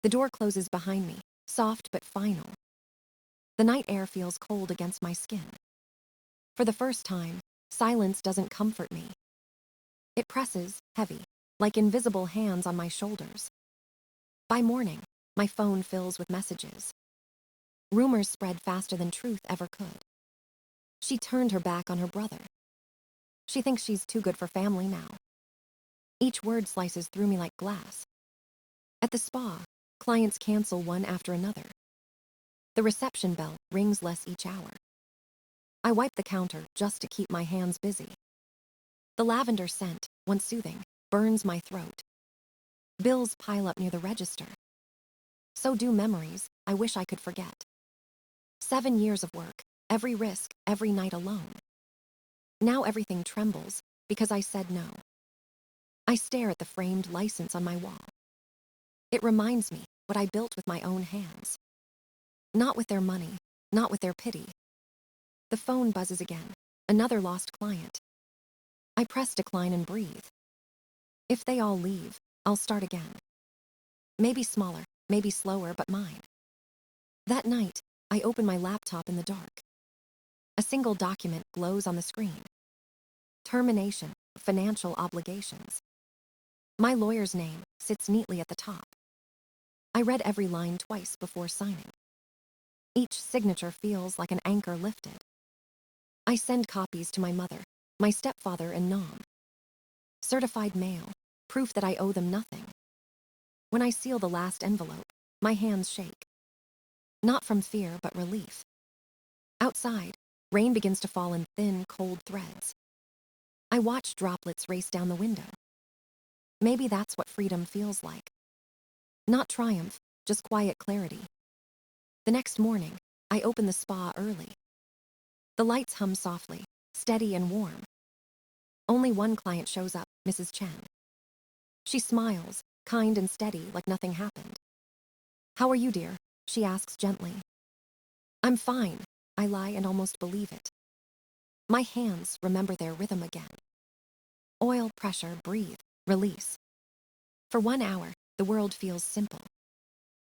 The door closes behind me, soft but final. The night air feels cold against my skin. For the first time, silence doesn't comfort me. It presses, heavy, like invisible hands on my shoulders. By morning, my phone fills with messages. Rumors spread faster than truth ever could. She turned her back on her brother. She thinks she's too good for family now. Each word slices through me like glass. At the spa, clients cancel one after another. The reception bell rings less each hour. I wipe the counter just to keep my hands busy. The lavender scent, once soothing, burns my throat. Bills pile up near the register. So do memories I wish I could forget. 7 years of work, every risk, every night alone. Now everything trembles because I said no. I stare at the framed license on my wall. It reminds me what I built with my own hands. Not with their money, not with their pity. The phone buzzes again, another lost client. I press decline and breathe. If they all leave, I'll start again. Maybe smaller, maybe slower, but mine. That night, I open my laptop in the dark. A single document glows on the screen. Termination, financial obligations. My lawyer's name sits neatly at the top. I read every line twice before signing. Each signature feels like an anchor lifted. I send copies to my mother, my stepfather, and Nom. Certified mail, proof that I owe them nothing. When I seal the last envelope, my hands shake. Not from fear, but relief. Outside, rain begins to fall in thin, cold threads. I watch droplets race down the window. Maybe that's what freedom feels like. Not triumph, just quiet clarity. The next morning, I open the spa early. The lights hum softly, steady and warm. Only one client shows up, Mrs. Chen. She smiles, kind and steady, like nothing happened. "How are you, dear?" she asks gently. "I'm fine," I lie and almost believe it. My hands remember their rhythm again. Oil, pressure, breathe, release. For 1 hour, the world feels simple.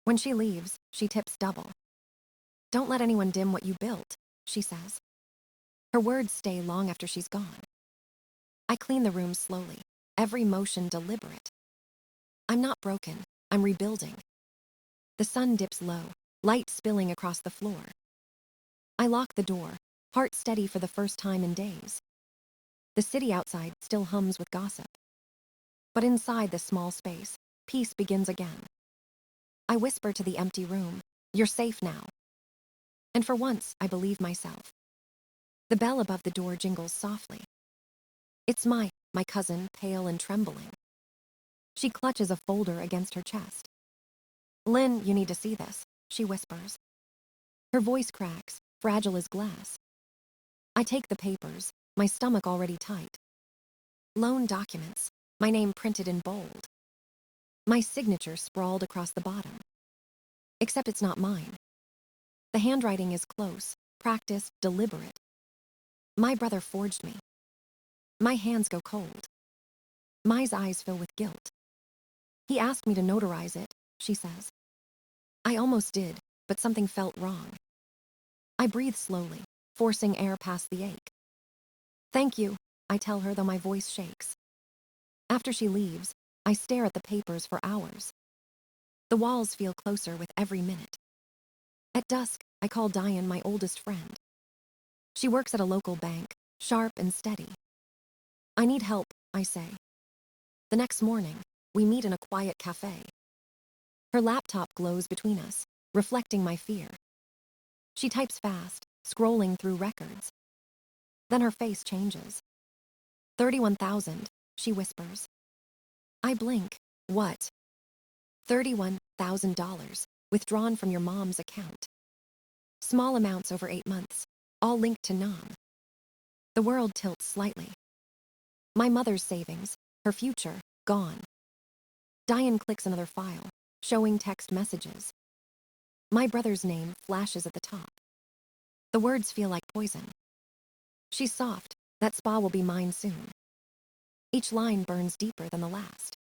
When she leaves, she tips double. "Don't let anyone dim what you built," she says. Her words stay long after she's gone. I clean the room slowly, every motion deliberate. I'm not broken, I'm rebuilding. The sun dips low, light spilling across the floor. I lock the door, heart steady for the first time in days. The city outside still hums with gossip. But inside this small space, peace begins again. I whisper to the empty room, "You're safe now." And for once, I believe myself. The bell above the door jingles softly. It's my cousin, pale and trembling. She clutches a folder against her chest. "Lynn, you need to see this," she whispers. Her voice cracks, fragile as glass. I take the papers, my stomach already tight. Loan documents, my name printed in bold. My signature sprawled across the bottom. Except it's not mine. The handwriting is close, practiced, deliberate. My brother forged me. My hands go cold. Mai's eyes fill with guilt. "He asked me to notarize it," she says. I almost did, but something felt wrong. I breathe slowly, forcing air past the ache. "Thank you," I tell her, though my voice shakes. After she leaves, I stare at the papers for hours. The walls feel closer with every minute. At dusk, I call Diane, my oldest friend. She works at a local bank, sharp and steady. "I need help," I say. The next morning, we meet in a quiet cafe. Her laptop glows between us, reflecting my fear. She types fast, scrolling through records. Then her face changes. 31,000, she whispers. I blink. "What?" $31,000, withdrawn from your mom's account. Small amounts over 8 months, all linked to Nam. The world tilts slightly. My mother's savings, her future, gone. Diane clicks another file, showing text messages. My brother's name flashes at the top. The words feel like poison. "She's soft, that spa will be mine soon." Each line burns deeper than the last.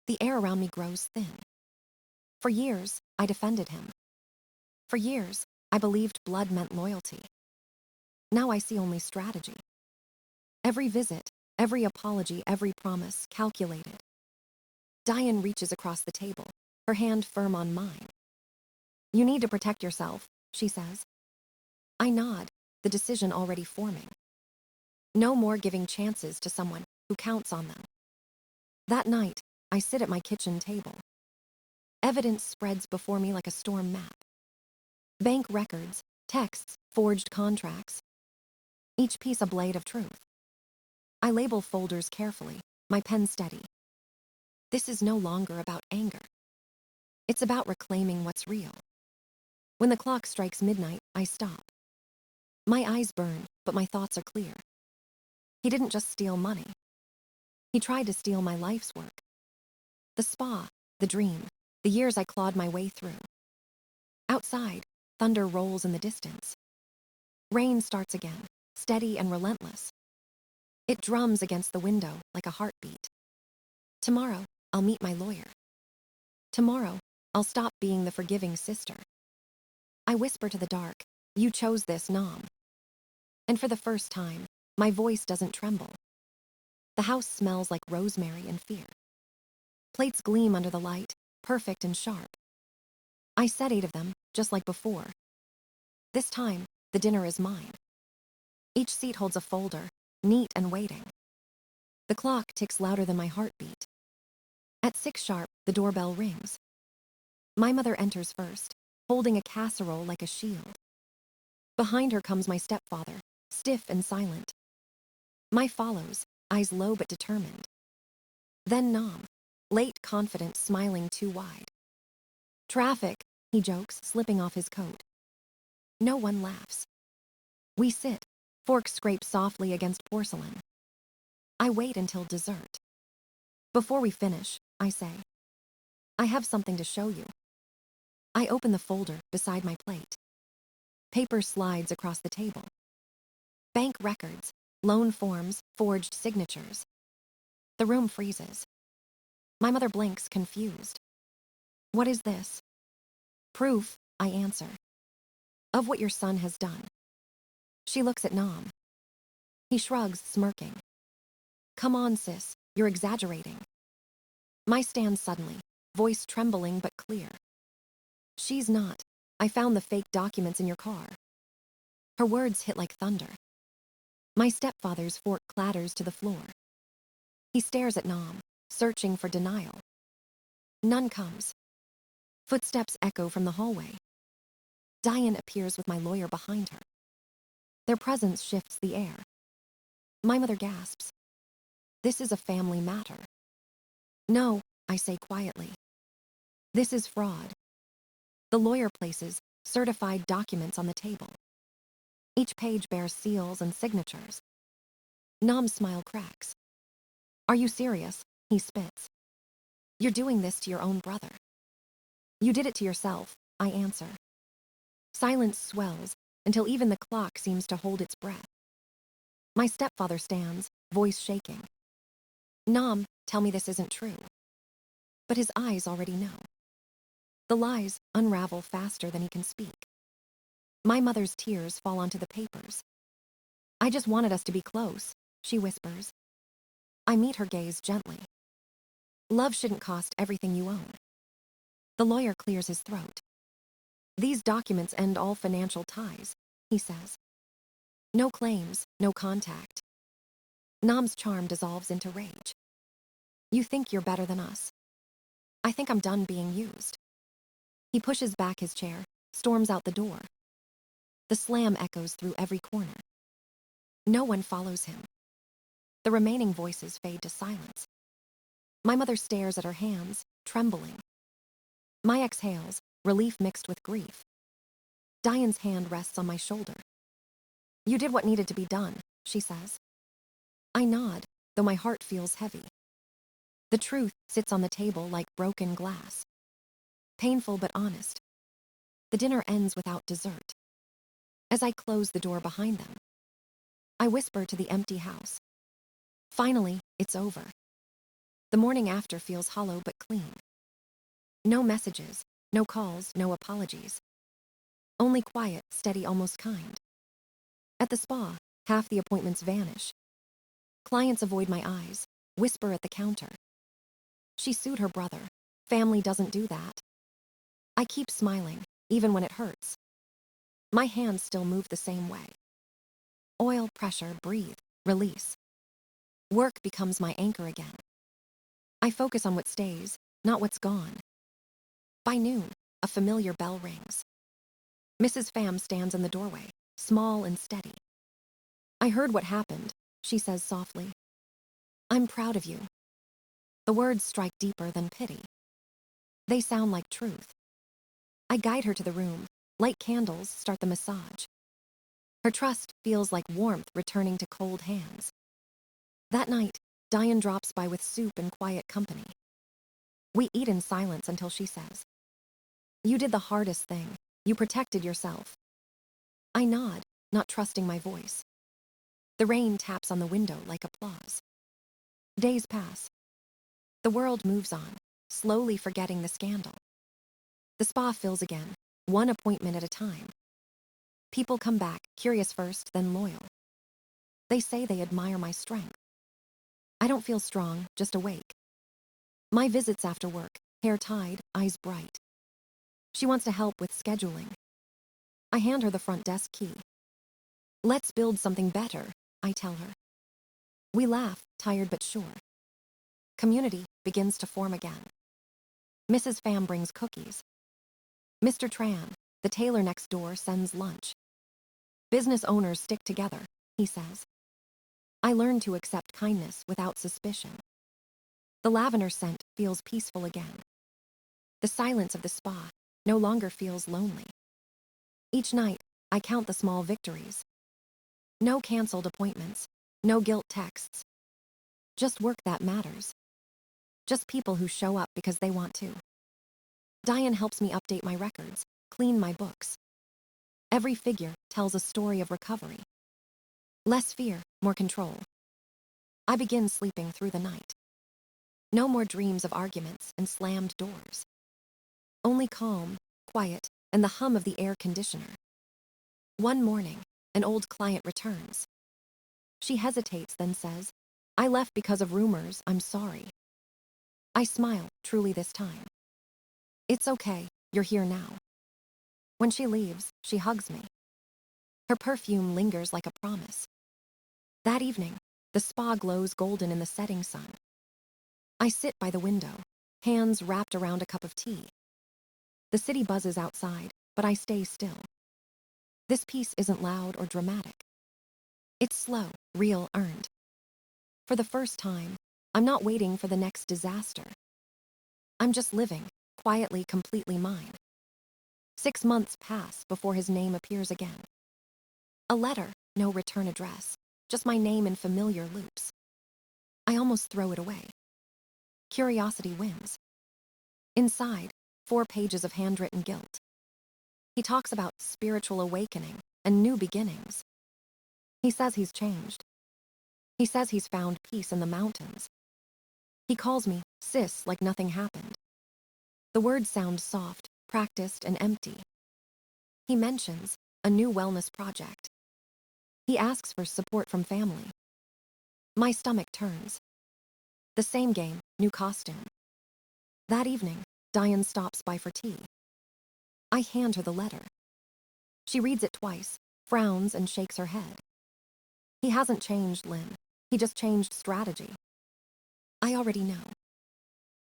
The air around me grows thin. For years, I defended him. For years, I believed blood meant loyalty. Now I see only strategy. Every visit, every apology, every promise, calculated. Diane reaches across the table, her hand firm on mine. You need to protect yourself, she says. I nod, the decision already forming. No more giving chances to someone who counts on them. That night, I sit at my kitchen table. Evidence spreads before me like a storm map. Bank records, texts, forged contracts. Each piece a blade of truth. I label folders carefully, my pen steady. This is no longer about anger. It's about reclaiming what's real. When the clock strikes midnight, I stop. My eyes burn, but my thoughts are clear. He didn't just steal money. He tried to steal my life's work. The spa, the dream, the years I clawed my way through. Outside, thunder rolls in the distance. Rain starts again, steady and relentless. It drums against the window like a heartbeat. Tomorrow, I'll meet my lawyer. Tomorrow, I'll stop being the forgiving sister. I whisper to the dark, you chose this, Nom. And for the first time, my voice doesn't tremble. The house smells like rosemary and fear. Plates gleam under the light, perfect and sharp. I set 8 of them, just like before. This time, the dinner is mine. Each seat holds a folder, neat and waiting. The clock ticks louder than my heartbeat. At 6 sharp, the doorbell rings. My mother enters first, holding a casserole like a shield. Behind her comes my stepfather, stiff and silent. My follows, eyes low but determined. Then Nom, late, confident, smiling too wide. Traffic, he jokes, slipping off his coat. No one laughs. We sit, forks scrape softly against porcelain. I wait until dessert. Before we finish, I say, I have something to show you. I open the folder beside my plate. Paper slides across the table. Bank records, loan forms, forged signatures. The room freezes. My mother blinks, confused. What is this? Proof, I answer, of what your son has done. She looks at Nom. He shrugs, smirking. Come on, sis, you're exaggerating. My stand suddenly, voice trembling but clear. She's not. I found the fake documents in your car. Her words hit like thunder. My stepfather's fork clatters to the floor. He stares at Nom, searching for denial. None comes. Footsteps echo from the hallway. Diane appears with my lawyer behind her. Their presence shifts the air. My mother gasps. This is a family matter. No, I say quietly. This is fraud. The lawyer places certified documents on the table. Each page bears seals and signatures. Nom's smile cracks. Are you serious? He spits. You're doing this to your own brother. You did it to yourself, I answer. Silence swells until even the clock seems to hold its breath. My stepfather stands, voice shaking. Nom, tell me this isn't true. But his eyes already know. The lies unravel faster than he can speak. My mother's tears fall onto the papers. I just wanted us to be close, she whispers. I meet her gaze gently. Love shouldn't cost everything you own. The lawyer clears his throat. These documents end all financial ties, he says. No claims, no contact. Nom's charm dissolves into rage. You think you're better than us. I think I'm done being used. He pushes back his chair, storms out the door. The slam echoes through every corner. No one follows him. The remaining voices fade to silence. My mother stares at her hands, trembling. My exhales, relief mixed with grief. Diane's hand rests on my shoulder. You did what needed to be done, she says. I nod, though my heart feels heavy. The truth sits on the table like broken glass. Painful but honest. The dinner ends without dessert. As I close the door behind them, I whisper to the empty house. Finally, it's over. The morning after feels hollow but clean. No messages, No calls, no apologies. Only quiet, steady, almost kind. At the spa, half the appointments vanish. Clients avoid my eyes, whisper at the counter. She sued her brother. Family doesn't do that. I keep smiling, even when it hurts. My hands still move the same way. Oil, pressure, breathe, release. Work becomes my anchor again. I focus on what stays, not what's gone. By noon, a familiar bell rings. Mrs. Pham stands in the doorway, small and steady. I heard what happened, she says softly. I'm proud of you. The words strike deeper than pity. They sound like truth. I guide her to the room, light candles, start the massage. Her trust feels like warmth returning to cold hands. That night, Diane drops by with soup and quiet company. We eat in silence until she says, "You did the hardest thing. You protected yourself." I nod, not trusting my voice. The rain taps on the window like applause. Days pass. The world moves on, slowly forgetting the scandal. The spa fills again, one appointment at a time. People come back, curious first, then loyal. They say they admire my strength. I don't feel strong, just awake. My visits after work, hair tied, eyes bright. She wants to help with scheduling. I hand her the front desk key. Let's build something better, I tell her. We laugh, tired but sure. Community begins to form again. Mrs. Pham brings cookies. Mr. Tran, the tailor next door, sends lunch. Business owners stick together, he says. I learn to accept kindness without suspicion. The lavender scent feels peaceful again. The silence of the spa no longer feels lonely. Each night, I count the small victories. No canceled appointments, no guilt texts. Just work that matters. Just people who show up because they want to. Diane helps me update my records, clean my books. Every figure tells a story of recovery. Less fear, more control. I begin sleeping through the night. No more dreams of arguments and slammed doors. Only calm, quiet, and the hum of the air conditioner. One morning, an old client returns. She hesitates, then says, "I left because of rumors, I'm sorry." I smile, truly this time. "It's okay, you're here now." When she leaves, she hugs me. Her perfume lingers like a promise. That evening, the spa glows golden in the setting sun. I sit by the window, hands wrapped around a cup of tea. The city buzzes outside, but I stay still. This peace isn't loud or dramatic. It's slow, real, earned. For the first time, I'm not waiting for the next disaster. I'm just living, quietly, completely mine. 6 months pass before his name appears again. A letter, no return address, just my name in familiar loops. I almost throw it away. Curiosity wins. Inside, 4 pages of handwritten guilt. He talks about spiritual awakening and new beginnings. He says he's changed. He says he's found peace in the mountains. He calls me sis like nothing happened. The words sound soft, practiced, and empty. He mentions a new wellness project. He asks for support from family. My stomach turns. The same game, new costume. That evening, Diane stops by for tea. I hand her the letter. She reads it twice, frowns, and shakes her head. He hasn't changed, Lynn. He just changed strategy. I already know.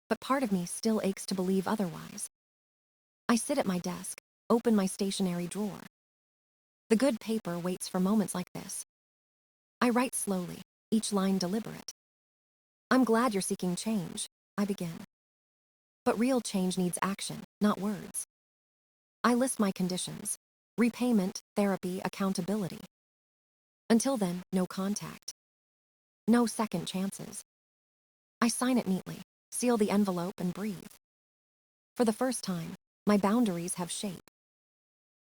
But part of me still aches to believe otherwise. I sit at my desk, open my stationery drawer. The good paper waits for moments like this. I write slowly, each line deliberate. I'm glad you're seeking change, I begin. But real change needs action, not words. I list my conditions: repayment, therapy, accountability. Until then, no contact. No second chances. I sign it neatly, seal the envelope, and breathe. For the first time, my boundaries have shape.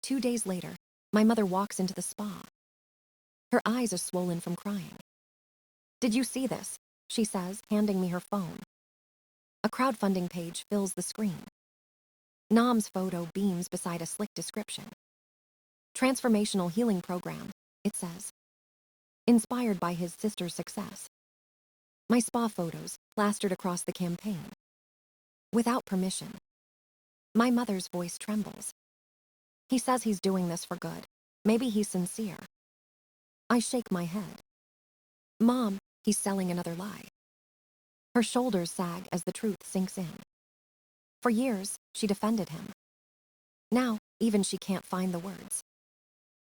2 days later, my mother walks into the spa. Her eyes are swollen from crying. "Did you see this?" she says, handing me her phone. A crowdfunding page fills the screen. Nam's photo beams beside a slick description. Transformational healing program, it says. Inspired by his sister's success. My spa photos plastered across the campaign. Without permission. My mother's voice trembles. He says he's doing this for good. Maybe he's sincere. I shake my head. Mom, he's selling another lie. Her shoulders sag as the truth sinks in. For years, she defended him. Now, even she can't find the words.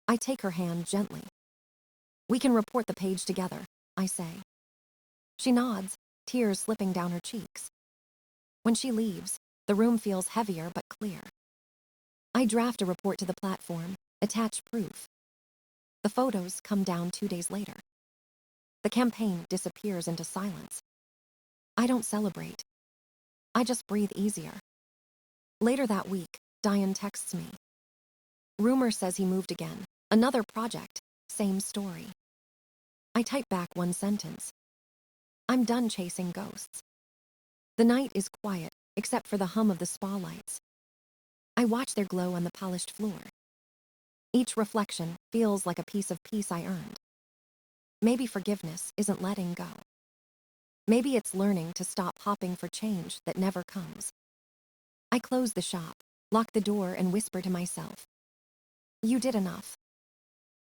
I take her hand gently. We can report the page together, I say. She nods, tears slipping down her cheeks. When she leaves, the room feels heavier but clear. I draft a report to the platform, attach proof. The photos come down 2 days later. The campaign disappears into silence. I don't celebrate. I just breathe easier. Later that week, Diane texts me. Rumor says he moved again. Another project, same story. I type back one sentence. I'm done chasing ghosts. The night is quiet, except for the hum of the spa lights. I watch their glow on the polished floor. Each reflection feels like a piece of peace I earned. Maybe forgiveness isn't letting go. Maybe it's learning to stop hoping for change that never comes. I close the shop, lock the door, and whisper to myself. You did enough.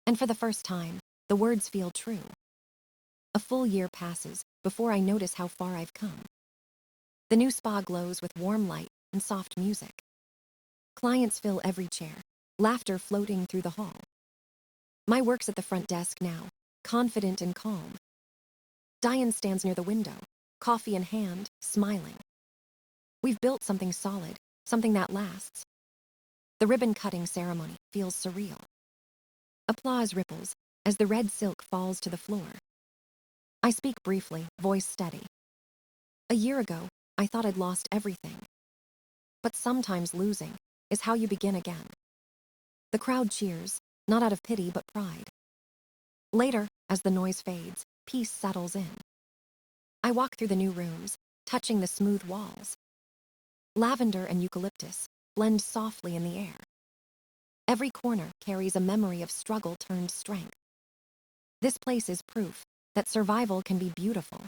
And for the first time, the words feel true. A full year passes before I notice how far I've come. The new spa glows with warm light and soft music. Clients fill every chair, laughter floating through the hall. My work's at the front desk now, confident and calm. Diane stands near the window, coffee in hand, smiling. We've built something solid, something that lasts. The ribbon-cutting ceremony feels surreal. Applause ripples as the red silk falls to the floor. I speak briefly, voice steady. A year ago, I thought I'd lost everything. But sometimes losing is how you begin again. The crowd cheers, not out of pity but pride. Later, as the noise fades, peace settles in. I walk through the new rooms, touching the smooth walls. Lavender and eucalyptus blend softly in the air. Every corner carries a memory of struggle turned strength. This place is proof that survival can be beautiful.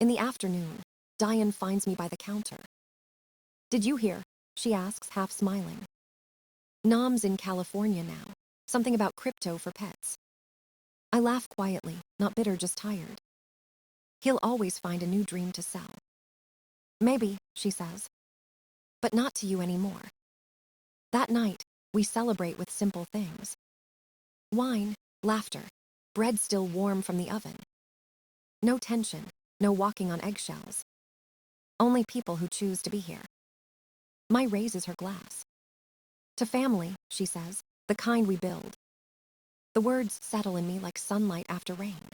In the afternoon, Diane finds me by the counter. Did you hear? She asks, half smiling. Nam's in California now. Something about crypto for pets. I laugh quietly, not bitter, just tired. He'll always find a new dream to sell. Maybe, she says. But not to you anymore. That night, we celebrate with simple things. Wine, laughter, bread still warm from the oven. No tension, no walking on eggshells. Only people who choose to be here. Mai raises her glass. To family, she says, the kind we build. The words settle in me like sunlight after rain.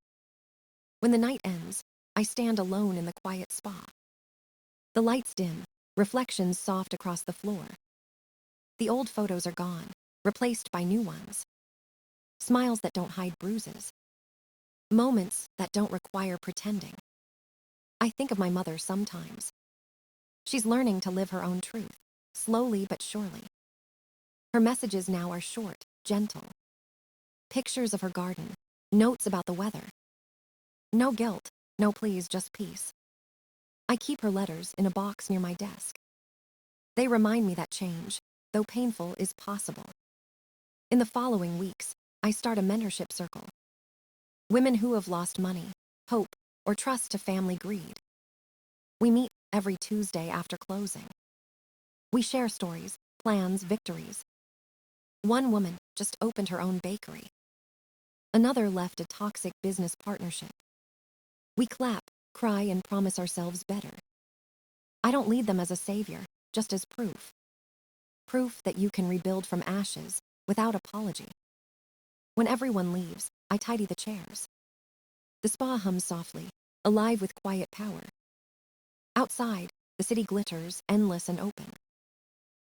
When the night ends, I stand alone in the quiet spa. The lights dim, reflections soft across the floor. The old photos are gone, replaced by new ones. Smiles that don't hide bruises. Moments that don't require pretending. I think of my mother sometimes. She's learning to live her own truth, slowly but surely. Her messages now are short, gentle. Pictures of her garden, notes about the weather. No guilt, no pleas, just peace. I keep her letters in a box near my desk. They remind me that change, though painful, is possible. In the following weeks, I start a mentorship circle. Women who have lost money, hope, or trust to family greed. We meet every Tuesday after closing. We share stories, plans, victories. One woman just opened her own bakery. Another left a toxic business partnership. We clap, cry, and promise ourselves better. I don't lead them as a savior, just as proof. Proof that you can rebuild from ashes without apology. When everyone leaves, I tidy the chairs. The spa hums softly, alive with quiet power. Outside, the city glitters, endless and open.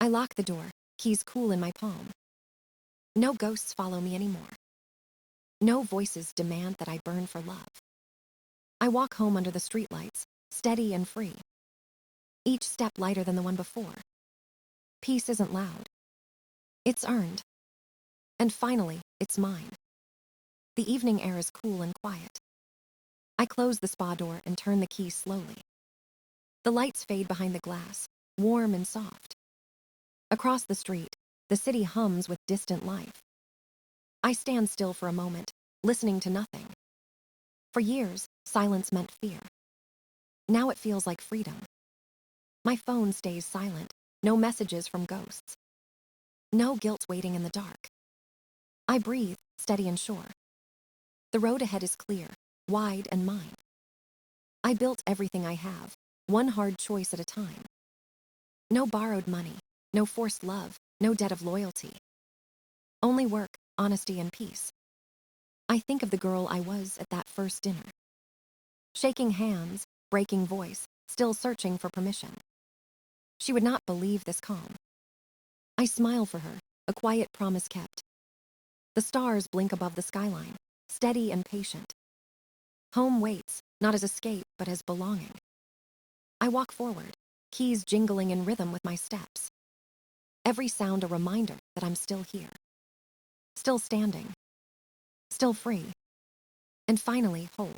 I lock the door, keys cool in my palm. No ghosts follow me anymore. No voices demand that I burn for love. I walk home under the streetlights, steady and free. Each step lighter than the one before. Peace isn't loud. It's earned. And finally, it's mine. The evening air is cool and quiet. I close the spa door and turn the key slowly. The lights fade behind the glass, warm and soft. Across the street, the city hums with distant life. I stand still for a moment, listening to nothing. For years, silence meant fear. Now it feels like freedom. My phone stays silent, no messages from ghosts. No guilt waiting in the dark. I breathe, steady and sure. The road ahead is clear, wide and mine. I built everything I have, one hard choice at a time. No borrowed money, no forced love, no debt of loyalty. Only work, honesty and peace. I think of the girl I was at that first dinner. Shaking hands, breaking voice, still searching for permission. She would not believe this calm. I smile for her, a quiet promise kept. The stars blink above the skyline, steady and patient. Home waits, not as escape, but as belonging. I walk forward, keys jingling in rhythm with my steps. Every sound a reminder that I'm still here. Still standing. Still free. And finally whole.